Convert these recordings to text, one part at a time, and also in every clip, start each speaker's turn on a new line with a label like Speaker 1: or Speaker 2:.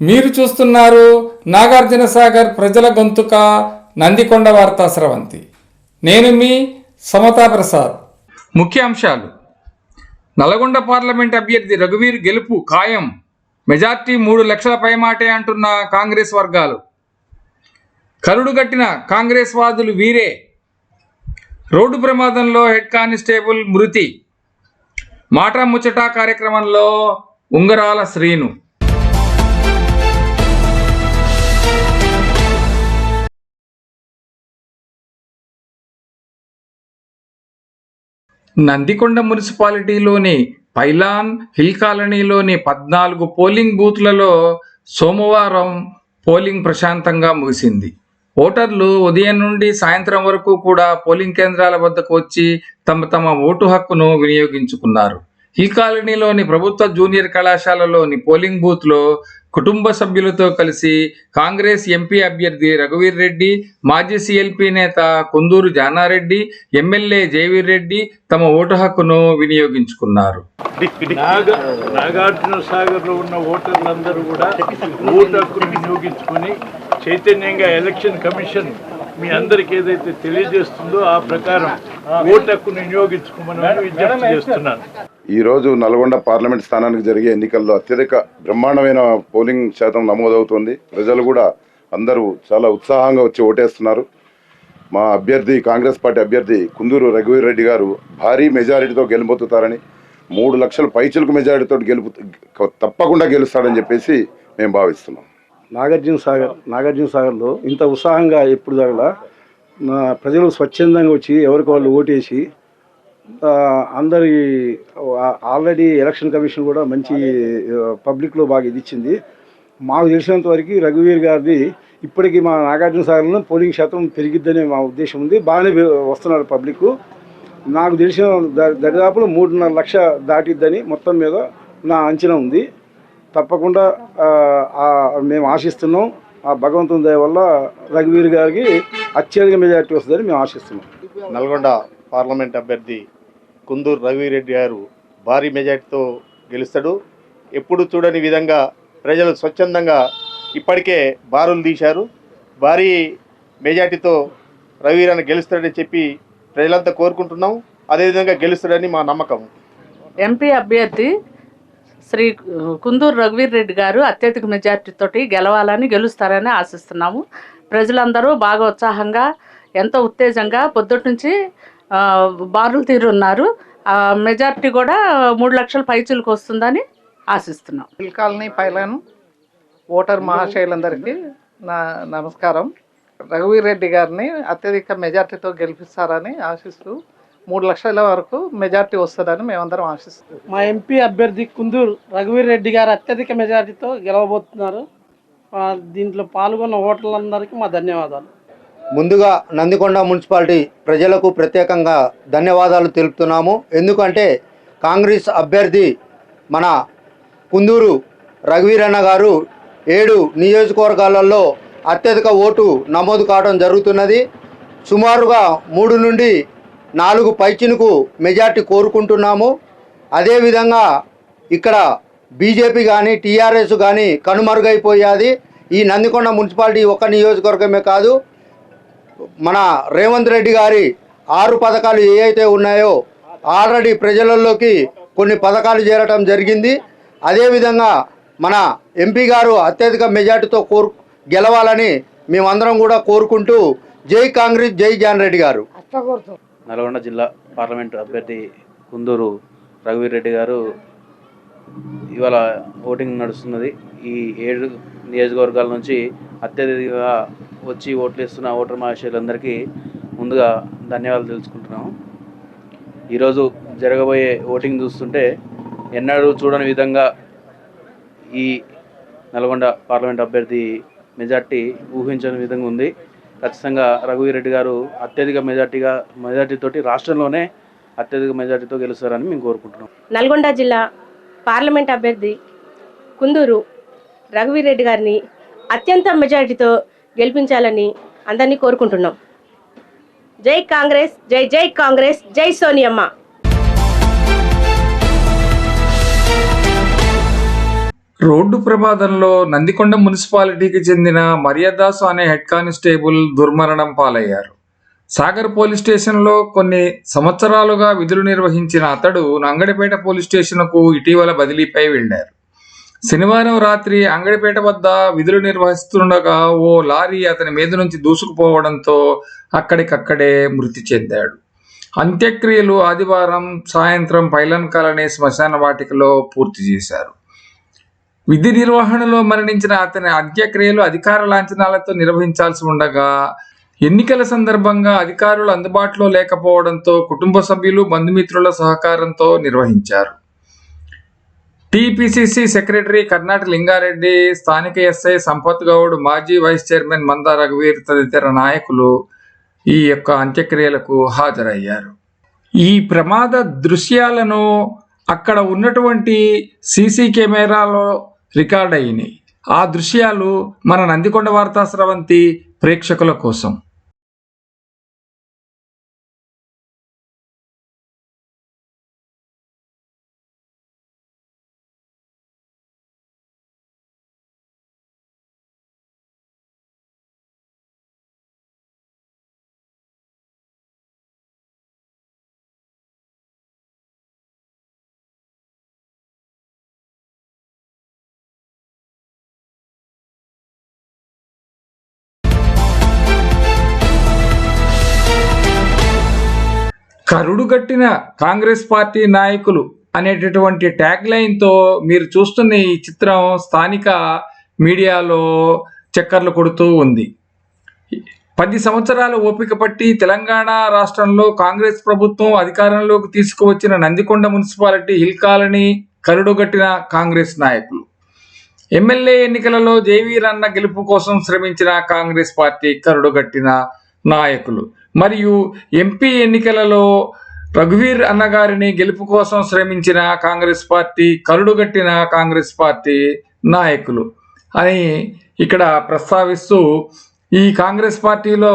Speaker 1: మీరు చూస్తున్నారు నాగార్జున సాగర్ ప్రజల గొంతుక నందికొండ వార్తా స్రవంతి. నేను మీ సమతా ప్రసాద్. ముఖ్య అంశాలు: నల్గొండ పార్లమెంట్ అభ్యర్థి రఘువీర్ గెలుపు ఖాయం, మెజార్టీ 3 లక్షల పైమాటే అంటున్న కాంగ్రెస్ వర్గాలు. కరుడుగట్టిన కాంగ్రెస్ వాదులు వీరే. రోడ్డు ప్రమాదంలో హెడ్ కానిస్టేబుల్ మృతి. మాట ముచ్చట కార్యక్రమంలో ఉంగరాల శ్రీను. నందికొండ మున్సిపాలిటీలోని పైలాన్ హిల్ కాలనీలోని 14 పోలింగ్ బూత్లలో సోమవారం పోలింగ్ ప్రశాంతంగా ముగిసింది. ఓటర్లు ఉదయం నుండి సాయంత్రం వరకు కూడా పోలింగ్ కేంద్రాల వద్దకు వచ్చి తమ ఓటు హక్కును వినియోగించుకున్నారు. హిల్ కాలనీలోని ప్రభుత్వ జూనియర్ కళాశాలలోని పోలింగ్ బూత్లో కుటుంబ సభ్యులతో కలిసి కాంగ్రెస్ ఎంపీ అభ్యర్థి రఘువీర్ రెడ్డి, మాజీ సిఎల్పి నేత కుందూరు జానారెడ్డి, ఎమ్మెల్యే జయవీర్ రెడ్డి తమ ఓటు హక్కును వినియోగించుకున్నారు.
Speaker 2: నాగార్జున సాగర్ లో ఉన్న ఓటర్లందరూ కూడా ఓటు హక్కును వినియోగించుకుని చైతన్యంగా ఎలక్షన్ కమిషన్ మీ అందరికి ఏదైతే తెలియజేస్తుందో ఆ ప్రకారం ఓటు హక్కును వినియోగించుకోమని విజ్ఞప్తి చేస్తున్నాను.
Speaker 3: ఈరోజు నల్గొండ పార్లమెంట్ స్థానానికి జరిగే ఎన్నికల్లో అత్యధిక బ్రహ్మాండమైన పోలింగ్ శాతం నమోదవుతోంది. ప్రజలు కూడా అందరూ చాలా ఉత్సాహంగా వచ్చి ఓటేస్తున్నారు. మా అభ్యర్థి కాంగ్రెస్ పార్టీ అభ్యర్థి కుందూరు రఘువీర్ రెడ్డి గారు భారీ మెజారిటీతో గెలుపొందుతారని, 3 లక్షల పైచిలకు మెజారిటీతో తప్పకుండా గెలుస్తాడని చెప్పేసి మేము భావిస్తున్నాం.
Speaker 4: నాగార్జున సాగర్లో ఇంత ఉత్సాహంగా ఎప్పుడు జరగలా. ప్రజలు స్వచ్ఛందంగా వచ్చి ఎవరికి వాళ్ళు ఓటేసి అందరి ఆల్రెడీ ఎలక్షన్ కమిషన్ కూడా మంచి పబ్లిక్లో బాగా ఇది ఇచ్చింది. మాకు తెలిసినంత వరకు రఘువీర్ గారిది ఇప్పటికీ మా నాగార్జున సాగర్లో పోలింగ్ శాతం పెరిగిద్దనే మా ఉద్దేశం ఉంది. బాగానే వస్తున్నారు పబ్లిక్. నాకు తెలిసిన దరిదాపులో 3.5 లక్ష దాటిద్దని మొత్తం మీద నా అంచనా ఉంది. తప్పకుండా మేము ఆశిస్తున్నాం. ఆ భగవంతుని దయ వల్ల రఘువీర్ గారికి అత్యధిక మెజారిటీ వస్తుందని మేము ఆశిస్తున్నాం.
Speaker 5: నల్గొండ పార్లమెంట్ అభ్యర్థి కుందూరు రఘువీర్ రెడ్డి గారు భారీ మెజార్టీతో గెలుస్తాడు. ఎప్పుడు చూడని విధంగా ప్రజలు స్వచ్ఛందంగా ఇప్పటికే బారులు తీశారు. భారీ మెజార్టీతో రఘువీర్ అన్న గెలుస్తాడని చెప్పి ప్రజలంతా కోరుకుంటున్నాం. అదేవిధంగా గెలుస్తాడని మా నమ్మకం.
Speaker 6: ఎంపీ అభ్యర్థి శ్రీ కుందూరు రఘువీర్ రెడ్డి గారు అత్యధిక మెజార్టీతోటి గెలుస్తారని ఆశిస్తున్నాము. ప్రజలందరూ బాగా ఉత్సాహంగా ఎంతో ఉత్తేజంగా పొద్దుటి నుంచి బారులు తీరున్నారు. మెజార్టీ కూడా 3 లక్షల పైచులకు వస్తుందని ఆశిస్తున్నాం.
Speaker 7: హిల్ కాలనీ పైలాన్ ఓటర్ మహాశయులందరికీ నా నమస్కారం. రఘువీర్ రెడ్డి గారిని అత్యధిక మెజార్టీతో గెలిపిస్తారని ఆశిస్తూ 3 లక్షల వరకు మెజార్టీ వస్తుందని మేమందరం ఆశిస్తున్నాం.
Speaker 8: మా ఎంపీ అభ్యర్థి కుందూరు రఘువీర్ రెడ్డి గారు అత్యధిక మెజార్టీతో గెలవబోతున్నారు. దీంట్లో పాల్గొన్న ఓటర్లందరికీ మా ధన్యవాదాలు.
Speaker 9: ముందుగా నందికొండ మున్సిపాలిటీ ప్రజలకు ప్రత్యేకంగా ధన్యవాదాలు తెలుపుతున్నాము. ఎందుకంటే కాంగ్రెస్ అభ్యర్థి మన కుందూరు రఘువీర్ అన్న గారు 7 నియోజకవర్గాలలో అత్యధిక ఓటు నమోదు కావడం జరుగుతున్నది. సుమారుగా 3 నుండి 4 పైచినుకు మెజార్టీ కోరుకుంటున్నాము. అదేవిధంగా ఇక్కడ బీజేపీ కానీ టీఆర్ఎస్ కానీ కనుమరుగైపోయాది. ఈ నందికొండ మున్సిపాలిటీ ఒక నియోజకవర్గమే కాదు, మన రేవంత్ రెడ్డి గారి 6 పథకాలు ఏవైతే ఉన్నాయో ఆల్రెడీ ప్రజలలోకి కొన్ని పథకాలు చేరటం జరిగింది. అదేవిధంగా మన ఎంపీ గారు అత్యధిక మెజార్టీతో గెలవాలని మేమందరం కూడా కోరుకుంటూ జై కాంగ్రెస్, జై జానారెడ్డి గారు.
Speaker 10: నల్గొండ జిల్లా పార్లమెంటు అభ్యర్థి కుందూరు రఘువీర్ రెడ్డి గారు ఇవాళ ఓటింగ్ నడుస్తున్నది. ఈ 7 నియోజకవర్గాల నుంచి అత్యధికంగా వచ్చి ఓట్లు వేస్తున్న ఓటర్ మహాశయులందరికీ ముందుగా ధన్యవాదాలు తెలుసుకుంటున్నాము. ఈరోజు జరగబోయే ఓటింగ్ చూస్తుంటే ఎన్నడూ చూడని విధంగా ఈ నల్గొండ పార్లమెంట్ అభ్యర్థి మెజార్టీ ఊహించని విధంగా ఉంది. ఖచ్చితంగా రఘువీర్ రెడ్డి గారు అత్యధిక మెజార్టీతోటి రాష్ట్రంలోనే అత్యధిక మెజార్టీతో గెలుస్తారని మేము కోరుకుంటున్నాం.
Speaker 11: నల్గొండ జిల్లా పార్లమెంట్ అభ్యర్థి కుందూరు రఘువీర్ రెడ్డి గారిని అత్యంత మెజారిటీతో గెలిపించాలని అందరినీ కోరుకుంటున్నాం. జై కాంగ్రెస్, జై జై కాంగ్రెస్, జై సోనియమ్మ.
Speaker 1: రోడ్డు ప్రమాదంలో నందికొండ మున్సిపాలిటీకి చెందిన మర్యాదాసు అనే హెడ్ కానిస్టేబుల్ దుర్మరణం పాలయ్యారు. సాగర్ పోలీస్ స్టేషన్లో కొన్ని సంవత్సరాలుగా విధులు నిర్వహించిన అతడు అంగడిపేట పోలీస్ స్టేషన్కు ఇటీవల బదిలీపై వెళ్లారు. శనివారం రాత్రి అంగడిపేట వద్ద విధులు నిర్వహిస్తుండగా ఓ లారీ అతని మీద నుంచి దూసుకుపోవడంతో అక్కడికక్కడే మృతి చెందాడు. అంత్యక్రియలు ఆదివారం సాయంత్రం పైలన్ కాలనీ శ్మశాన వాటికలో పూర్తి చేశారు. విధి నిర్వహణలో మరణించిన అతని అంత్యక్రియలు అధికార లాంఛనాలతో నిర్వహించాల్సి ఉండగా ఎన్నికల సందర్భంగా అధికారులు అందుబాటులో లేకపోవడంతో కుటుంబ సభ్యులు బంధుమిత్రుల సహకారంతో నిర్వహించారు. టీపీసీసీ సెక్రటరీ కర్నాటి లింగారెడ్డి, స్థానిక ఎస్ఐ సంపత్ గౌడ్, మాజీ వైస్ చైర్మన్ మందా రఘువీర్ తదితర నాయకులు ఈ యొక్క అంత్యక్రియలకు హాజరయ్యారు. ఈ ప్రమాద దృశ్యాలను అక్కడ ఉన్నటువంటి సీసీ కెమెరాలో రికార్డ్ అయినాయి. ఆ దృశ్యాలు మన నందికొండ వార్తా స్రవంతి ప్రేక్షకుల కోసం. కరుడుగట్టిన కాంగ్రెస్ పార్టీ నాయకులు అనేటటువంటి ట్యాగ్ లైన్తో మీరు చూస్తున్న ఈ చిత్రం స్థానిక మీడియాలో చక్కర్లు కొడుతూ ఉంది. 10 సంవత్సరాల ఓపిక పట్టి తెలంగాణ రాష్ట్రంలో కాంగ్రెస్ ప్రభుత్వం అధికారంలోకి తీసుకువచ్చిన నందికొండ మున్సిపాలిటీ హిల్ కాలనీ కరుడుగట్టిన కాంగ్రెస్ నాయకులు. ఎమ్మెల్యే ఎన్నికలలో జయవీరన్న గెలుపు కోసం శ్రమించిన కాంగ్రెస్ పార్టీ కరుడుగట్టిన నాయకులు మరియు ఎంపీ ఎన్నికలలో రఘువీర్ అన్నగారిని గెలుపు కోసం శ్రమించిన కాంగ్రెస్ పార్టీ కరుడుగట్టిన కాంగ్రెస్ పార్టీ నాయకులు అని ఇక్కడ ప్రస్తావిస్తూ, ఈ కాంగ్రెస్ పార్టీలో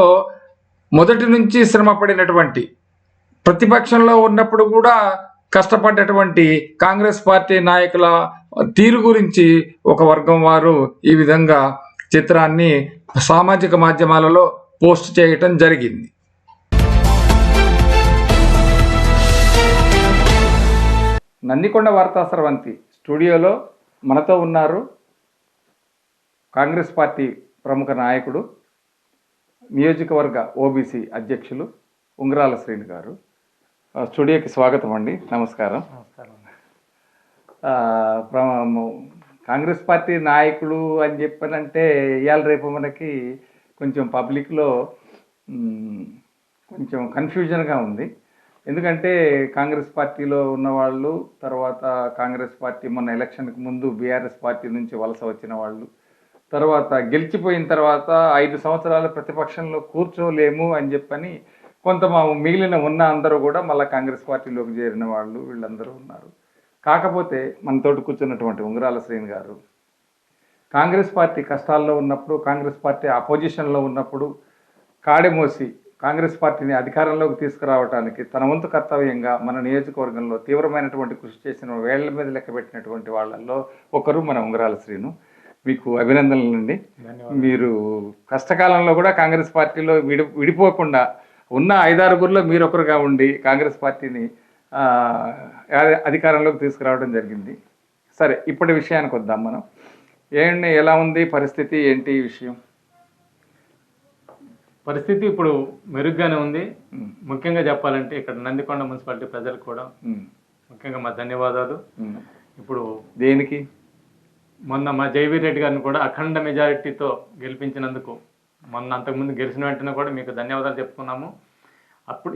Speaker 1: మొదటి నుంచి శ్రమపడినటువంటి, ప్రతిపక్షంలో ఉన్నప్పుడు కూడా కష్టపడ్డటువంటి కాంగ్రెస్ పార్టీ నాయకుల తీరు గురించి ఒక వర్గం వారు ఈ విధంగా చిత్రాన్ని సామాజిక మాధ్యమాలలో పోస్ట్ చేయటం జరిగింది. నందికొండ వార్తా స్రవంతి స్టూడియోలో మనతో ఉన్నారు కాంగ్రెస్ పార్టీ ప్రముఖ నాయకుడు, నియోజకవర్గ ఓబీసీ అధ్యక్షులు ఉంగరాల శ్రీను గారు. స్టూడియోకి స్వాగతం అండి. నమస్కారం. కాంగ్రెస్ పార్టీ నాయకుడు అని చెప్పనంటే ఇవాళ రేపు మనకి కొంచెం పబ్లిక్లో కొంచెం కన్ఫ్యూజన్గా ఉంది. ఎందుకంటే కాంగ్రెస్ పార్టీలో ఉన్నవాళ్ళు, తర్వాత కాంగ్రెస్ పార్టీ మొన్న ఎలక్షన్కి ముందు బీఆర్ఎస్ పార్టీ నుంచి వలస వచ్చిన వాళ్ళు, తర్వాత గెలిచిపోయిన తర్వాత 5 సంవత్సరాల ప్రతిపక్షంలో కూర్చోలేము అని చెప్పని కొంత మిగిలిన ఉన్న అందరూ కూడా మళ్ళీ కాంగ్రెస్ పార్టీలోకి చేరిన వాళ్ళు వీళ్ళందరూ ఉన్నారు. కాకపోతే మనతోటి కూర్చున్నటువంటి ఉంగరాల శ్రీను గారు కాంగ్రెస్ పార్టీ కష్టాల్లో ఉన్నప్పుడు, కాంగ్రెస్ పార్టీ అపోజిషన్లో ఉన్నప్పుడు కాడెమోసి కాంగ్రెస్ పార్టీని అధికారంలోకి తీసుకురావడానికి తన వంతు కర్తవ్యంగా మన నియోజకవర్గంలో తీవ్రమైనటువంటి కృషి చేసిన వేళ్ల మీద లెక్క పెట్టినటువంటి వాళ్ళల్లో ఒకరు మన ఉంగరాల శ్రీను. మీకు అభినందనలండి. మీరు కష్టకాలంలో కూడా కాంగ్రెస్ పార్టీలో విడిపోకుండా ఉన్న 5-6 మీరు ఒకరుగా ఉండి కాంగ్రెస్ పార్టీని అధికారంలోకి తీసుకురావడం జరిగింది. సరే, ఇప్పటి విషయానికి వద్దాం మనం. ఏంటి, ఎలా ఉంది పరిస్థితి, ఏంటి ఈ విషయం?
Speaker 12: పరిస్థితి ఇప్పుడు మెరుగ్గానే ఉంది. ముఖ్యంగా చెప్పాలంటే ఇక్కడ నందికొండ మున్సిపాలిటీ ప్రజలకు కూడా ముఖ్యంగా మా ధన్యవాదాలు. ఇప్పుడు
Speaker 1: దేనికి?
Speaker 12: మొన్న మా జయవీర్ రెడ్డి గారిని కూడా అఖండ మెజారిటీతో గెలిపించినందుకు, మొన్న అంతకుముందు గెలిచిన వెంటనే కూడా మీకు ధన్యవాదాలు చెప్పుకున్నాము.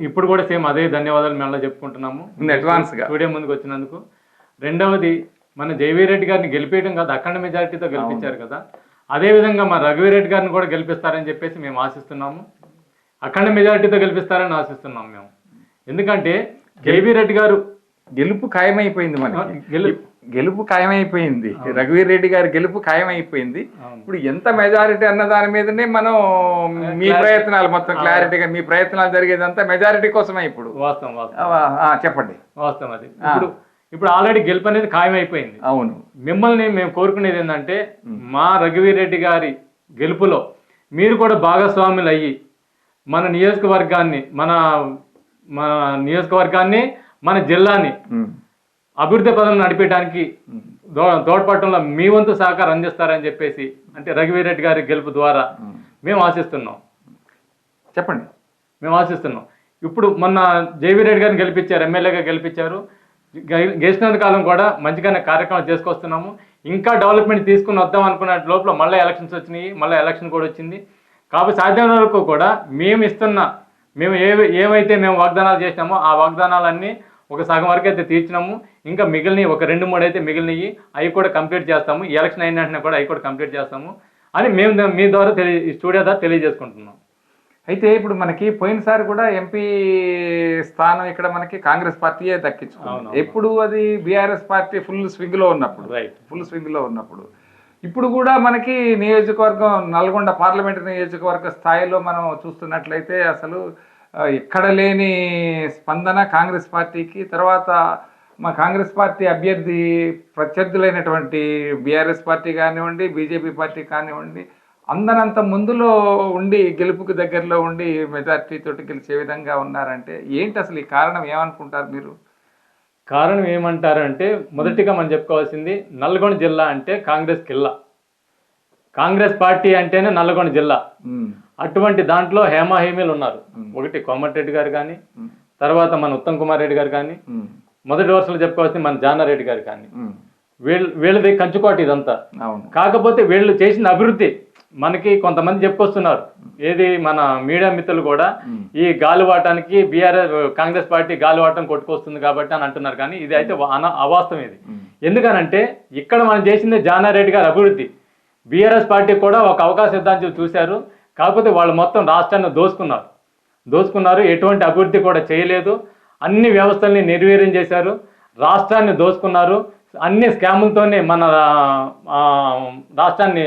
Speaker 12: ఇప్పుడు కూడా సేమ్ అదే ధన్యవాదాలు మేము చెప్పుకుంటున్నాము
Speaker 1: అడ్వాన్స్గా
Speaker 12: స్టూడియో ముందుకు వచ్చినందుకు. రెండవది, మన జయవీర్ రెడ్డి గారిని గెలిపేయడం కాదు, అఖండ మెజారిటీతో గెలిపించారు కదా, అదేవిధంగా మా రఘువీర్ రెడ్డి గారిని కూడా గెలిపిస్తారని చెప్పేసి మేము ఆశిస్తున్నాము. అఖండ మెజారిటీతో గెలిపిస్తారని ఆశిస్తున్నాము మేము. ఎందుకంటే జయవీర్ రెడ్డి గారు
Speaker 1: గెలుపు ఖాయమైపోయింది, మనకి గెలుపు ఖాయమైపోయింది. రఘువీర్ రెడ్డి గారి గెలుపు ఖాయమైపోయింది. ఇప్పుడు ఎంత మెజారిటీ అన్న దాని మీదనే మనం మీ ప్రయత్నాలు మొత్తం క్లారిటీగా, మీ ప్రయత్నాలు జరిగేదంతా మెజారిటీ కోసమే. ఇప్పుడు
Speaker 12: వాస్తవం
Speaker 1: చెప్పండి.
Speaker 12: వాస్తవం అది. ఇప్పుడు ఇప్పుడు ఆల్రెడీ గెలుపు అనేది ఖాయమైపోయింది.
Speaker 1: అవును.
Speaker 12: మిమ్మల్ని మేము కోరుకునేది ఏంటంటే మా రఘువీరెడ్డి గారి గెలుపులో మీరు కూడా భాగస్వాములు అయ్యి మన నియోజకవర్గాన్ని మన జిల్లాని అభివృద్ధి పదంలో నడిపేయడానికి తోడ్పడటంలో మీ వంతు సహకారం అందిస్తారని చెప్పేసి అంటే రఘువీరెడ్డి గారి గెలుపు ద్వారా మేము ఆశిస్తున్నాం.
Speaker 1: చెప్పండి.
Speaker 12: మేము ఆశిస్తున్నాం. ఇప్పుడు మొన్న జైవీరెడ్డి గారిని గెలిపించారు, ఎమ్మెల్యేగా గెలిపించారు. గెలిచినంత కాలం కూడా మంచిగానే కార్యక్రమాలు చేసుకొస్తున్నాము. ఇంకా డెవలప్మెంట్ తీసుకుని వద్దాం అనుకున్న లోపల మళ్ళీ ఎలక్షన్స్ వచ్చినాయి, మళ్ళీ ఎలక్షన్ కూడా వచ్చింది. కాబట్టి సాధ్యమైన వరకు కూడా మేము ఏవైతే మేము వాగ్దానాలు చేసినామో ఆ వాగ్దానాలన్నీ ఒక సగం వరకు అయితే తీర్చినాము. ఇంకా మిగిలినవి ఒక 2-3 అయితే మిగిలినవి, అవి కూడా కంప్లీట్ చేస్తాము. ఈ ఎలక్షన్ అయిన వెంటనే కూడా అవి కూడా కంప్లీట్ చేస్తాము అని మేము మీ ద్వారా స్టూడియో ద్వారా తెలియజేసుకుంటున్నాం.
Speaker 1: అయితే ఇప్పుడు మనకి పోయినసారి కూడా ఎంపీ స్థానం ఇక్కడ మనకి కాంగ్రెస్ పార్టీయే దక్కించుకుంది. ఎప్పుడు అది బీఆర్ఎస్ పార్టీ ఫుల్ స్వింగ్లో ఉన్నప్పుడు. ఇప్పుడు కూడా మనకి నియోజకవర్గం నల్గొండ పార్లమెంటరీ నియోజకవర్గ స్థాయిలో మనం చూస్తున్నట్లయితే అసలు ఎక్కడ లేని స్పందన కాంగ్రెస్ పార్టీకి. తర్వాత మా కాంగ్రెస్ పార్టీ అభ్యర్థి ప్రత్యర్థులైనటువంటి బీఆర్ఎస్ పార్టీ కానివ్వండి, బీజేపీ పార్టీ కానివ్వండి, అందనంత ముందులో ఉండి గెలుపుకు దగ్గరలో ఉండి మెజార్టీ తోటి గెలిచే విధంగా ఉన్నారంటే ఏంటి అసలు ఈ కారణం ఏమనుకుంటారు మీరు?
Speaker 12: కారణం ఏమంటారంటే మొదటిగా మనం చెప్పుకోవాల్సింది నల్గొండ జిల్లా అంటే కాంగ్రెస్ కిల్లా. కాంగ్రెస్ పార్టీ అంటేనే నల్గొండ జిల్లా. అటువంటి దాంట్లో హేమాహేమీలు ఉన్నారు. ఒకటి కోమటిరెడ్డి గారు కానీ, తర్వాత మన ఉత్తమ్ కుమార్ రెడ్డి గారు కానీ, మొదటి వరుసలో చెప్పుకోవాల్సింది మన జానారెడ్డి గారు కానీ, వీళ్ళది కంచుకోట ఇదంతా. కాకపోతే వీళ్ళు చేసిన అభివృద్ధి మనకి కొంతమంది చెప్పుకొస్తున్నారు. ఏది మన మీడియా మిత్రులు కూడా ఈ గాలివాటానికి బీఆర్ఎస్ కాంగ్రెస్ పార్టీ గాలివాటం కొట్టుకొస్తుంది కాబట్టి అని అంటున్నారు. కానీ ఇది అయితే అవాస్తవం. ఇది ఎందుకనంటే ఇక్కడ మనం చేసింది జానారెడ్డి గారి అభివృద్ధి. బీఆర్ఎస్ పార్టీ కూడా ఒక అవకాశం ఇద్దామని చూశారు. కాకపోతే వాళ్ళు మొత్తం రాష్ట్రాన్ని దోసుకున్నారు. ఎటువంటి అభివృద్ధి కూడా చేయలేదు. అన్ని వ్యవస్థల్ని నిర్వీర్యం చేశారు. రాష్ట్రాన్ని దోసుకున్నారు. అన్ని స్కాములతోనే మన రాష్ట్రాన్ని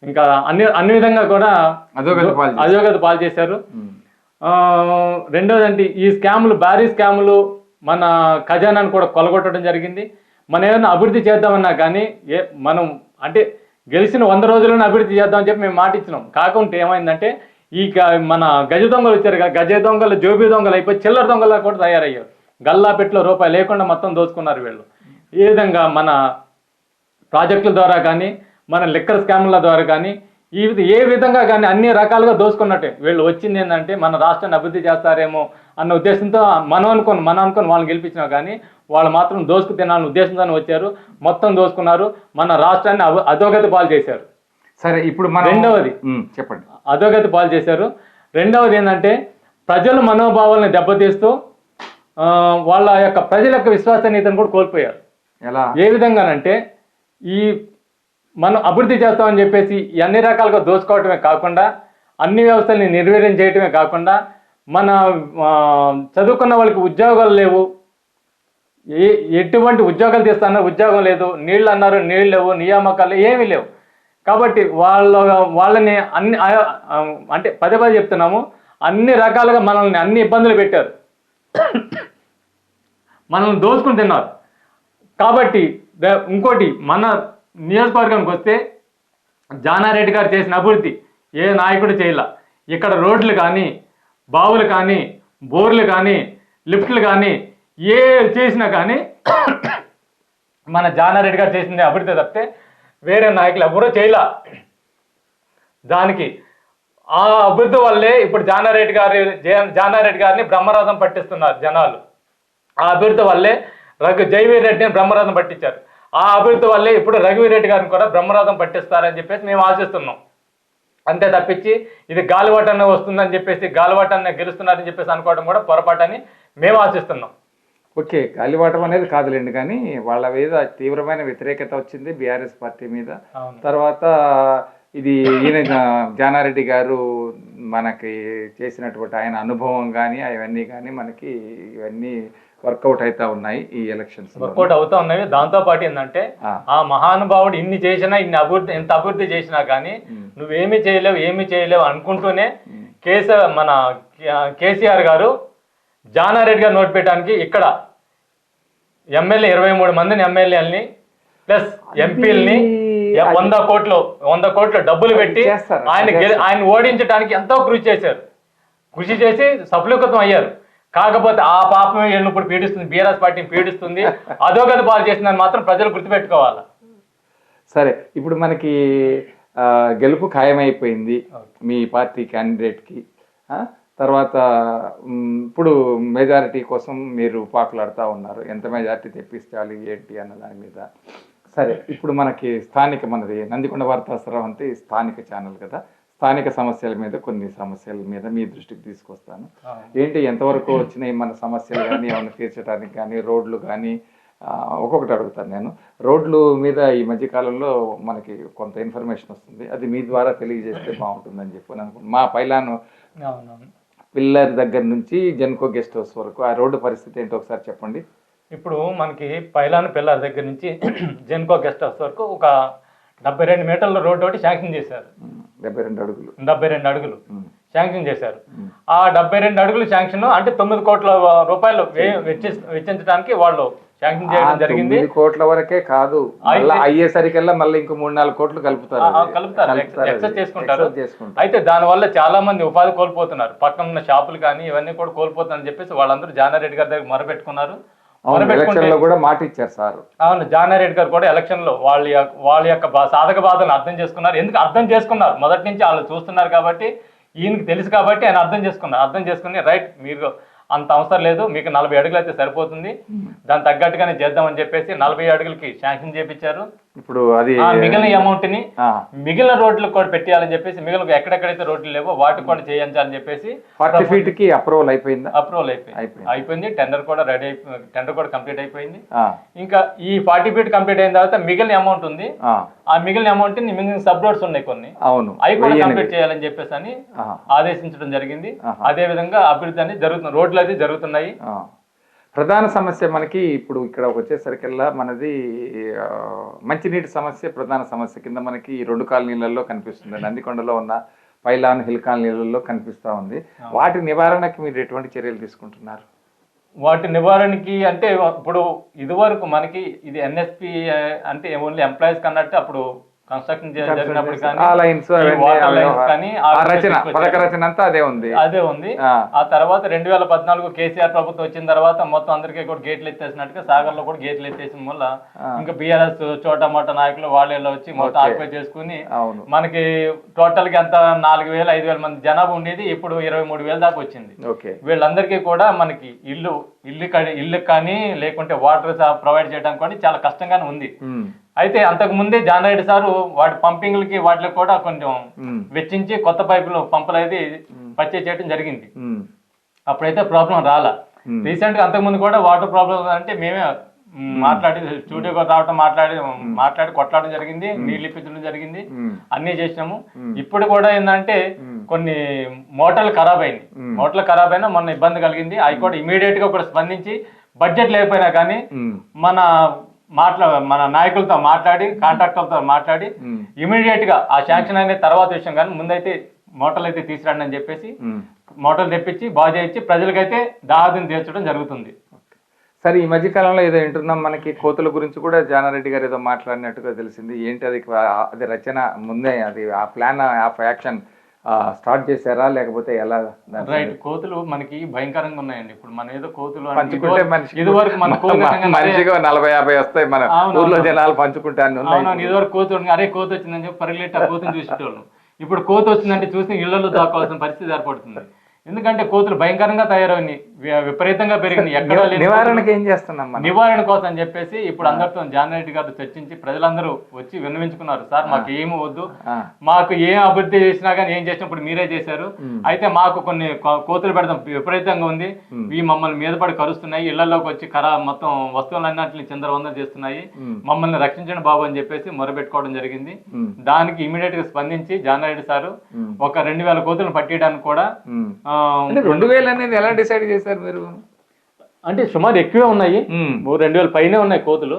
Speaker 12: ఇంకా అన్ని విధంగా కూడా అధోగతి పాలు చేశారు. రెండోది అంటే ఈ స్కాములు, భారీ స్కాములు మన ఖజానాను కూడా కొలగొట్టడం జరిగింది. మనం ఏదైనా అభివృద్ధి చేద్దామన్నా కానీ మనం అంటే గెలిచిన 100 రోజుల్లోనే అభివృద్ధి చేద్దామని చెప్పి మేము మాట ఇచ్చినాం. కాకుంటే ఏమైందంటే ఈ మన గజ దొంగలు వచ్చారు కదా, గజ దొంగలు, జోబీ దొంగలు అయిపోయి చిల్లర దొంగలా కూడా తయారయ్యారు. గల్లాపెట్లో రూపాయి లేకుండా మొత్తం దోచుకున్నారు వీళ్ళు. ఈ విధంగా మన ప్రాజెక్టుల ద్వారా కానీ, మన లిక్కర్ స్కామ్ల ద్వారా కానీ, ఏ విధంగా కానీ అన్ని రకాలుగా దోచుకున్నట్టే. వీళ్ళు వచ్చింది ఏంటంటే మన రాష్ట్రాన్ని అభివృద్ధి చేస్తారేమో అన్న ఉద్దేశంతో మనం అనుకోని వాళ్ళని గెలిపించినా కానీ వాళ్ళు మాత్రం దోసుకు తినాలని ఉద్దేశంతోనే వచ్చారు. మొత్తం దోసుకున్నారు. మన రాష్ట్రాన్ని అధోగతి పాలు చేశారు.
Speaker 1: సరే, ఇప్పుడు
Speaker 12: రెండవది
Speaker 1: చెప్పండి.
Speaker 12: అధోగతి పాలు చేశారు. రెండవది ఏంటంటే ప్రజల మనోభావాలను దెబ్బతీస్తూ వాళ్ళ యొక్క ప్రజల యొక్క విశ్వసనీయతను కూడా కోల్పోయారు.
Speaker 1: ఎలా?
Speaker 12: ఏ విధంగానంటే ఈ మనం అభివృద్ధి చేస్తామని చెప్పేసి అన్ని రకాలుగా దోచుకోవటమే కాకుండా, అన్ని వ్యవస్థల్ని నిర్వీర్యం చేయటమే కాకుండా, మన చదువుకున్న వాళ్ళకి ఉద్యోగాలు లేవు. ఎటువంటి ఉద్యోగాలు తీస్తున్నారు, ఉద్యోగం లేదు. నీళ్ళు అన్నారు, నీళ్ళు లేవు. నియామకాలు ఏమీ లేవు. కాబట్టి వాళ్ళని అంటే పదే చెప్తున్నాము, అన్ని రకాలుగా మనల్ని అన్ని ఇబ్బందులు పెట్టారు, మనల్ని దోచుకుని తిన్నారు. కాబట్టి ఇంకోటి మన నియోజకవర్గానికి వస్తే జానారెడ్డి గారు చేసిన అభివృద్ధి ఏ నాయకుడు చేయలే. ఇక్కడ రోడ్లు కానీ, బావులు కానీ, బోర్లు కానీ, లిఫ్ట్లు కానీ ఏ చేసినా కానీ మన జానారెడ్డి గారు చేసింది అభివృద్ధి తప్పితే వేరే నాయకులు ఎవరూ చేయలే. దానికి ఆ అభివృద్ధి వల్లే ఇప్పుడు జానారెడ్డి గారిని బ్రహ్మరథం పట్టిస్తున్నారు జనాలు. ఆ అభివృద్ధి వల్లే జైవీర్ రెడ్డిని బ్రహ్మరథం పట్టించారు. ఆ అభివృద్ధి వల్లే ఇప్పుడు రఘువీరెడ్డి గారిని కూడా బ్రహ్మరథం పట్టిస్తారని చెప్పేసి మేము ఆశిస్తున్నాం. అంతే తప్పించి ఇది గాలివాటాన్ని వస్తుందని చెప్పేసి, గాలివాటాన్ని గెలుస్తున్నారని చెప్పేసి అనుకోవడం కూడా పొరపాటని మేము ఆశిస్తున్నాం.
Speaker 1: ఓకే, గాలివాటం అనేది కాదులేండి, కానీ వాళ్ళ మీద తీవ్రమైన వ్యతిరేకత వచ్చింది బీఆర్ఎస్ పార్టీ మీద. తర్వాత ఇది ఈయన జానారెడ్డి గారు మనకి చేసినటువంటి ఆయన అనుభవం కానీ అవన్నీ కానీ మనకి ఇవన్నీ వర్కౌట్ అవుతా ఉన్నాయి. ఈ ఎలక్షన్స్
Speaker 12: వర్కౌట్ అవుతా ఉన్నాయి. దాంతో పాటు ఏంటంటే ఆ మహానుభావుడు ఇన్ని చేసినా, ఇంత అభివృద్ధి చేసినా కానీ నువ్వేమీ చేయలేవు అనుకుంటూనే కేసీఆర్ గారు జానారెడ్డి గారు నోటు పెట్టడానికి ఇక్కడ ఎమ్మెల్యే 23 మందిని ఎమ్మెల్యేలని ప్లస్ ఎంపీలని 100 కోట్లు డబ్బులు పెట్టి ఆయన ఓడించడానికి ఎంతో కృషి చేసి సఫలీకృతం అయ్యారు. కాకపోతే ఆ పాపం వీళ్ళని ఇప్పుడు పీడిస్తుంది, బీఆర్ఎస్ పార్టీని పీడిస్తుంది, అధోగతి పాలు చేసిందని మాత్రం ప్రజలు గుర్తుపెట్టుకోవాలి.
Speaker 1: సరే, ఇప్పుడు మనకి గెలుపు ఖాయమైపోయింది మీ పార్టీ క్యాండిడేట్కి. తర్వాత ఇప్పుడు మెజారిటీ కోసం మీరు పాకులాడుతూ ఉన్నారు, ఎంత మెజారిటీ తెప్పించాలి ఏంటి అన్న దాని మీద. సరే, ఇప్పుడు మనకి మనది నందికొండ వార్తా స్రవంతి స్థానిక ఛానల్ కదా, స్థానిక సమస్యల మీద కొన్ని సమస్యల మీద మీ దృష్టికి తీసుకొస్తాను. ఏంటి ఎంతవరకు వచ్చినాయి మన సమస్యలు కానీ ఏమైనా తీర్చడానికి కానీ, రోడ్లు కానీ, ఒక్కొక్కటి అడుగుతాను నేను. రోడ్లు మీద ఈ మధ్యకాలంలో మనకి కొంత ఇన్ఫర్మేషన్ వస్తుంది, అది మీ ద్వారా తెలియజేస్తే బాగుంటుందని చెప్పి అనుకుంటున్నాను. మా పైలాను పిల్లర్ దగ్గర నుంచి జెన్కో గెస్ట్ హౌస్ వరకు ఆ రోడ్డు పరిస్థితి ఏంటో ఒకసారి చెప్పండి.
Speaker 12: ఇప్పుడు మనకి పైలాన్ పిల్లర్ దగ్గర నుంచి జెన్కో గెస్ట్ హౌస్ వరకు ఒక 72 మీటర్ల రోడ్డు ఒకటి శాంక్షన్ చేశారు. 72 అడుగులు శాంక్షన్ చేశారు. ఆ 72 అడుగులు శాంక్షన్ అంటే 9 కోట్ల రూపాయలు వెచ్చించడానికి వాళ్ళు శాంక్షన్ చేయడం జరిగింది.
Speaker 1: 9 కోట్ల వరకే కాదు, అయ్యేసరికల్లా మళ్ళీ ఇంకో 3-4 కోట్లు కలుపుతారు,
Speaker 12: ఎక్సెస్ చేసుకుంటారు. అయితే దానివల్ల చాలా మంది ఉపాధి కోల్పోతున్నారు, పక్కన ఉన్న షాపులు కానీ ఇవన్నీ కూడా కోల్పోతున్నారని చెప్పేసి వాళ్ళందరూ జానారెడ్డి గారి దగ్గర మొరపెట్టుకున్నారు.
Speaker 1: కూడా మాట ఇచ్చారు సార్.
Speaker 12: అవును, జానారెడ్డి గారు కూడా ఎలక్షన్ లో వాళ్ళ యొక్క సాధక బాధలను అర్థం చేసుకున్నారు. ఎందుకు అర్థం చేసుకున్నారు, మొదటి నుంచి వాళ్ళు చూస్తున్నారు కాబట్టి, ఈయనకి తెలుసు కాబట్టి ఆయన అర్థం చేసుకుని రైట్, మీరు అంత అవసరం లేదు, మీకు 40 అడుగులు అయితే సరిపోతుంది, దాని తగ్గట్టుగానే చేద్దామని చెప్పేసి 40 అడుగులకి శాంక్షన్ చేపించారు.
Speaker 1: ఇప్పుడు అది
Speaker 12: మిగిలిన అమౌంట్ ని మిగిలిన రోడ్లకు కూడా పెట్టాలని చెప్పేసి, మిగిలిన ఎక్కడెక్కడైతే రోడ్లు లేవో వాటికి కూడా చేయించాలని చెప్పేసి
Speaker 1: 40 feet కి అప్రూవల్
Speaker 12: అయిపోయింది. టెండర్ కూడా కంప్లీట్ అయిపోయింది. ఇంకా ఈ 40 feet కంప్లీట్ అయిన తర్వాత మిగిలిన అమౌంట్ ఉంది, ఆ మిగిలిన అమౌంట్ ని మిగిలిన సబ్ రోడ్స్ ఉన్నాయి కొన్ని, అవి కూడా కంప్లీట్ చేయాలని చెప్పేసి అని ఆదేశించడం జరిగింది. అదే విధంగా అభివృద్ధి అనేది జరుగుతుంది, రోడ్లు అయితే జరుగుతున్నాయి.
Speaker 1: ప్రధాన సమస్య మనకి ఇప్పుడు ఇక్కడ వచ్చేసరికల్లా మనది మంచినీటి సమస్య ప్రధాన సమస్య కింద మనకి ఈ 2 కాలనీలలో కనిపిస్తుంది. నందికొండలో ఉన్న పైలాన్ హిల్ కాలనీలలో కనిపిస్తూ ఉంది. వాటి నివారణకి మీరు ఎటువంటి చర్యలు తీసుకుంటున్నారు?
Speaker 12: వాటి నివారణకి అంటే ఇప్పుడు ఇదివరకు మనకి ఇది ఎన్ఎస్పి అంటే ఓన్లీ ఎంప్లాయీస్ కన్నట్టు అప్పుడు కన్స్ట్రక్షన్ జరిగినప్పుడు అదే ఉంది. ఆ తర్వాత 2014 కేసీఆర్ ప్రభుత్వం వచ్చిన తర్వాత మొత్తం అందరికీ కూడా గేట్లు ఎత్తేసినట్టుగా సాగర్ లో కూడా గేట్లు ఎత్తేసిన వల్ల ఇంకా బీఆర్ఎస్ చోటా మోటా నాయకులు వాళ్ళ వచ్చి మొత్తం ఆక్యుపై చేసుకుని మనకి టోటల్ కి అంత 4,000-5,000 మంది జనాభా ఉండేది, ఇప్పుడు 23,000 దాకా వచ్చింది. వీళ్ళందరికీ కూడా మనకి ఇల్లు కానీ లేకుంటే వాటర్ ప్రొవైడ్ చేయడానికి కూడా చాలా కష్టంగానే ఉంది. అయితే అంతకు ముందే జానారెడ్డి సారు వాటి పంపింగ్లకి వాటికి కూడా కొంచెం వెచ్చించి కొత్త పంపులు అయితే పర్చేజ్ చేయడం జరిగింది. అప్పుడైతే ప్రాబ్లం రాలా. రీసెంట్ గా అంతకు ముందు కూడా వాటర్ ప్రాబ్లం అంటే మేమే మాట్లాడి స్టూడియోకి రావటం మాట్లాడి కొట్లాడడం జరిగింది, నీళ్ళు ఇప్పించడం జరిగింది, అన్ని చేసినాము. ఇప్పుడు కూడా ఏంటంటే కొన్ని మోటార్లు ఖరాబ్ అయినా మొన్న ఇబ్బంది కలిగింది. అవి కూడా ఇమీడియట్ గా కూడా స్పందించి బడ్జెట్ లేకపోయినా కానీ మన నాయకులతో మాట్లాడి కాంట్రాక్టర్లతో మాట్లాడి ఇమీడియట్ గా ఆ శాంక్షన్ అనే తర్వాత విషయం, కానీ ముందైతే మోటార్లు అయితే తీసుకురండి అని చెప్పేసి మోటార్లు తెప్పించి బాగు చేయించి ప్రజలకైతే దాహాదిని తీర్చడం జరుగుతుంది.
Speaker 1: సరే, ఈ మధ్యకాలంలో ఏదో వింటున్నాం, మనకి కోతుల గురించి కూడా జానారెడ్డి గారు ఏదో మాట్లాడినట్టుగా తెలిసింది. ఏంటి అది రచన ముందే అది ఆ ప్లాన్ ఆఫ్ యాక్షన్ స్టార్ట్ చేశారా లేకపోతే ఎలా?
Speaker 12: రైట్, కోతులు మనకి భయంకరంగా ఉన్నాయండి. ఇప్పుడు మన ఏదో కోతులు
Speaker 1: పంచుకుంటే ఇదివరకు మనిషిగా 40-50 వస్తాయి, మన ఊర్లో జనాలు పంచుకుంటాను.
Speaker 12: ఇదివరకు కోతులు అరే కోత వచ్చిందని చెప్పి పరిగెట్టి ఆ కోతుని చూసేటోళ్ళు. ఇప్పుడు కోత వచ్చిందంటే చూసి ఇళ్లలో దాక్కోవాల్సిన పరిస్థితి ఏర్పడుతుంది. ఎందుకంటే కోతులు భయంకరంగా తయారైనాయి, విపరీతంగా పెరిగినాయి. ఎక్కడ
Speaker 1: నివారణకు ఏం చేస్తున్నాం?
Speaker 12: నివారణ కోసం అని చెప్పేసి ఇప్పుడు అందరితో జానారెడ్డి గారు చర్చించి ప్రజలందరూ వచ్చి విన్నవించుకున్నారు. సార్ మాకు ఏమి వద్దు, మాకు ఏం అభివృద్ధి చేసినా కానీ ఏం చేసినప్పుడు మీరే చేశారు, అయితే మాకు కొన్ని కోతులు పెడతాం విపరీతంగా ఉంది, ఇవి మమ్మల్ని మీద పడి కరుస్తున్నాయి, ఇళ్లలోకి వచ్చి మొత్తం వస్తువులన్నింటినీ చిందరవందర చేస్తున్నాయి, మమ్మల్ని రక్షించండి బాబు అని చెప్పేసి మొరబెట్టుకోవడం జరిగింది. దానికి ఇమీడియట్ గా స్పందించి జానారెడ్డి సారు ఒక 2,000 కోతులను పట్టేయడానికి కూడా
Speaker 1: 2,000 అనేది ఎలా డిసైడ్ చేశారు మీరు?
Speaker 12: అంటే సుమారు ఎక్కువే ఉన్నాయి, 2,000 పైనే ఉన్నాయి కోతులు.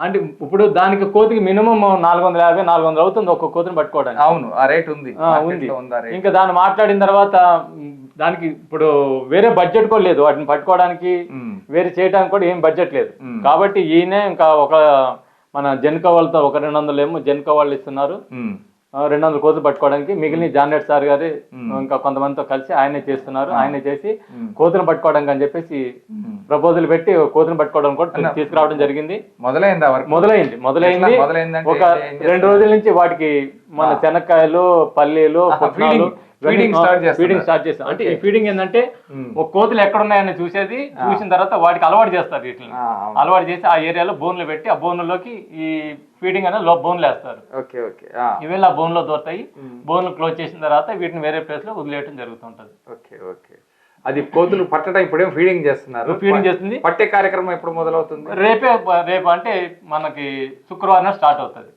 Speaker 12: అంటే ఇప్పుడు దానికి కోతికి మినిమం 450 400 అవుతుంది ఒక్క కోతిని పట్టుకోవడానికి.
Speaker 1: అవును, ఆ రేట్ ఉంది.
Speaker 12: ఉంది. ఇంకా దాన్ని మాట్లాడిన తర్వాత దానికి ఇప్పుడు వేరే బడ్జెట్ కూడా లేదు వాటిని పట్టుకోవడానికి, వేరే చేయడానికి కూడా ఏం బడ్జెట్ లేదు. కాబట్టి ఈయనే ఇంకా మన జెన్కో వాళ్ళతో 200 ఏమో జెన్కో వాళ్ళు ఇస్తున్నారు, 200 కోతులు పట్టుకోవడానికి. మిగిలిన జానెట్ సార్ గారు ఇంకా కొంతమందితో కలిసి ఆయనే చేస్తున్నారు. ఆయనే చేసి కోతులను పట్టుకోవడానికి అని చెప్పేసి ప్రపోజల్ పెట్టి కోతులను పట్టుకోవడం కూడా తీసుకురావడం జరిగింది. మొదలైంది. ఒక 2 రోజుల నుంచి వాటికి మన శనక్కాయలు, పల్లీలు, పుట్నాలు ఫీడింగ్ స్టార్ట్ చేస్తాం. అంటే ఈ ఫీడింగ్ ఏంటంటే ఒక కోతులు ఎక్కడున్నాయని చూసిన తర్వాత వాటికి అలవాటు చేస్తారు. వీటిని అలవాటు చేసి ఆ ఏరియాలో బోన్లు పెట్టి ఆ బోన్లలోకి ఈ ఫీడింగ్ అనేది బోన్లు వేస్తారు. ఇవి ఆ బోన్ లో దొరుకుతాయి. బోన్లు క్లోజ్ చేసిన తర్వాత వీటిని వేరే ప్లేస్ లో వదిలేయడం జరుగుతుంటది.
Speaker 1: అది కోతులు పట్టడం ఇప్పుడేం ఫీడింగ్ చేస్తున్నారు.
Speaker 12: ఫీడింగ్ చేస్తుంది.
Speaker 1: పట్టే కార్యక్రమం ఎప్పుడు మొదలవుతుంది?
Speaker 12: రేపు అంటే మనకి శుక్రవారం స్టార్ట్ అవుతుంది.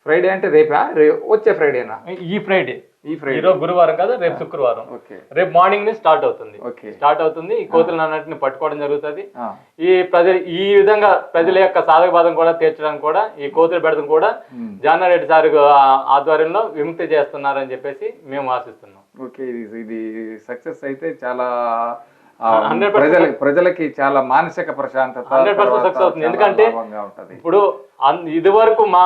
Speaker 1: ఫ్రైడే అంటే రేపా? వచ్చే ఫ్రైడేనా?
Speaker 12: ఈ ఫ్రైడే ఈరోజు గురువారం కదా, రేపు శుక్రవారం. రేపు మార్నింగ్ నుంచి స్టార్ట్ అవుతుంది. ఈ కోతులన్నింటిని పట్టుకోవడం జరుగుతుంది. ఈ విధంగా ప్రజల యొక్క సాధక బాధను కూడా తీర్చడానికి కూడా ఈ కోతుల బెడదను కూడా జానారెడ్డి సార్ ఆధ్వర్యంలో విముక్తి చేస్తున్నారని చెప్పేసి మేము ఆశిస్తున్నాం.
Speaker 1: ఇది సక్సెస్ అయితే చాలా ప్రజలకి చాలా మానసిక ప్రశాంతత
Speaker 12: 100% సక్సెస్ అవుతుంది. ఎందుకంటే ఇప్పుడు ఇది వరకు మా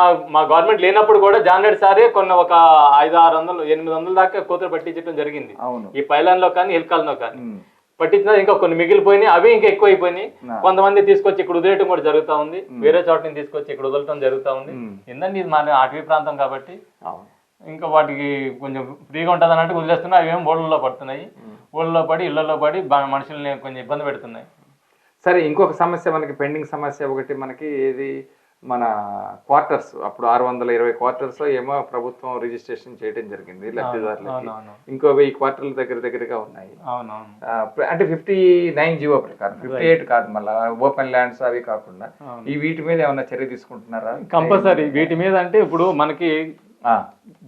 Speaker 12: గవర్నమెంట్ లేనప్పుడు కూడా జానరెడ్డి సారే కొన్ని ఒక 500, 600, 800 దాకా కోతులు పట్టించడం జరిగింది. ఈ పైలాన్ లో కానీ ఎల్కాల్లో కానీ పట్టించినా ఇంకా కొన్ని మిగిలిపోయినాయి. అవి ఇంకా ఎక్కువ అయిపోయినాయి. కొంతమంది తీసుకొచ్చి ఇక్కడ వదిలేయడం కూడా జరుగుతూ ఉంది. వేరే చోట తీసుకొచ్చి ఇక్కడ వదలటం జరుగుతూ ఉంది. ఏంటంటే ఇది మన అటవీ ప్రాంతం కాబట్టి ఇంకా వాటికి కొంచెం ఫ్రీగా ఉంటుంది అన్నట్టు వదిలేస్తున్నాయి. అవి ఏం ఊళ్ళలో పడుతున్నాయి. ఊళ్ళలో పడి ఇళ్లలో పడి మనుషుల్ని కొంచెం ఇబ్బంది పెడుతున్నాయి.
Speaker 1: సరే, ఇంకొక సమస్య మనకి పెండింగ్ సమస్య ఒకటి మనకి ఏది మన క్వార్టర్స్. అప్పుడు 620 క్వార్టర్స్ ఏమో ప్రభుత్వం రిజిస్ట్రేషన్ చేయడం జరిగింది లబ్ధిదారులకి. ఇంకో 1000 క్వార్టర్లు దగ్గరగా ఉన్నాయి. అంటే 59 జీవో ప్రకారం, 58 కాదు, మళ్ళీ ఓపెన్ ల్యాండ్స్ అవి కాకుండా ఈ వీటి మీద ఏమన్నా చర్య తీసుకుంటున్నారా?
Speaker 12: కంపల్సరీ వీటి మీద. అంటే ఇప్పుడు మనకి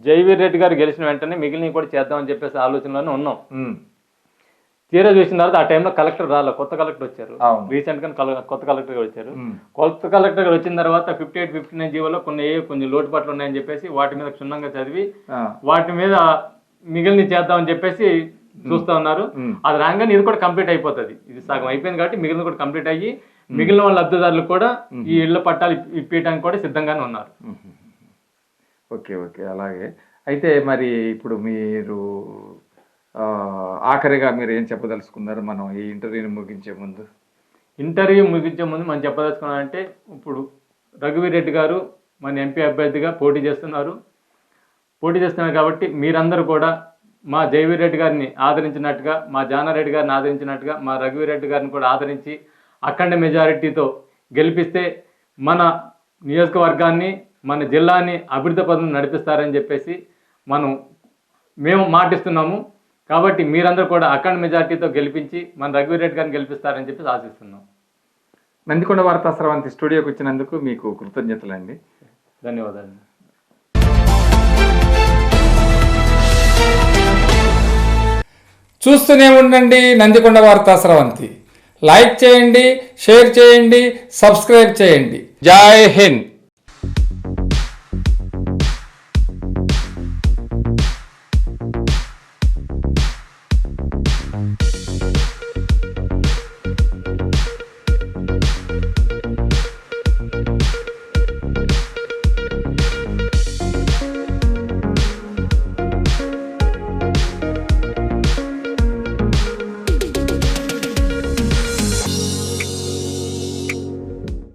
Speaker 12: జైవీర్ రెడ్డి గారు గెలిచిన వెంటనే మిగిలిన కూడా చేద్దామని చెప్పేసి ఆలోచనలోనే ఉన్నాం. తీరా చూసిన తర్వాత ఆ టైంలో కలెక్టర్ రాలే, కొత్త కలెక్టర్ వచ్చారు. రీసెంట్ గా కొత్త కలెక్టర్ గారు వచ్చారు. కొత్త కలెక్టర్ గారు వచ్చిన తర్వాత 58, 59 జీవోలో కొన్ని లోటుపాట్లు ఉన్నాయని చెప్పేసి వాటి మీద క్షుణ్ణంగా చదివి వాటి మీద మిగిలిన చేద్దామని చెప్పేసి చూస్తా ఉన్నారు. అది రాగానే ఇది కూడా కంప్లీట్ అయిపోతుంది. ఇది సగం అయిపోయింది కాబట్టి మిగిలిన కూడా కంప్లీట్ అయ్యి మిగిలిన వాళ్ళ లబ్ధిదారులు కూడా ఈ ఇళ్ల పట్టాలు ఇప్పించడానికి కూడా సిద్ధంగానే ఉన్నారు.
Speaker 1: ఓకే, అలాగే. అయితే మరి ఇప్పుడు మీరు ఆఖరిగా మీరు ఏం చెప్పదలుచుకున్నారు మనం ఈ ఇంటర్వ్యూని ముగించే ముందు?
Speaker 12: మనం చెప్పదలుచుకున్నామంటే ఇప్పుడు రఘువీర్ రెడ్డి గారు మన ఎంపీ అభ్యర్థిగా పోటీ చేస్తున్నారు కాబట్టి మీరందరూ కూడా మా జైవీర్ రెడ్డి గారిని ఆదరించినట్టుగా, మా జానారెడ్డి గారిని ఆదరించినట్టుగా మా రఘువీర్ రెడ్డి గారిని కూడా ఆదరించి అఖండ మెజారిటీతో గెలిపిస్తే మన నియోజకవర్గాన్ని, మన జిల్లాని అభివృద్ధి పదం నడిపిస్తారని చెప్పేసి మేము మాటిస్తున్నాము. కాబట్టి మీరందరూ కూడా అఖండ మెజార్టీతో గెలిపించి మన రఘువీర్ రెడ్డి గారిని గెలిపిస్తారని చెప్పేసి ఆశిస్తున్నాం.
Speaker 1: నందికొండ వార్తా స్రవంతి స్టూడియోకి వచ్చినందుకు మీకు కృతజ్ఞతలండి.
Speaker 12: ధన్యవాదాలు.
Speaker 1: చూస్తూనే ఉండండి నందికొండ వార్తా స్రవంతి. లైక్ చేయండి, షేర్ చేయండి, సబ్స్క్రైబ్ చేయండి. జై హింద్.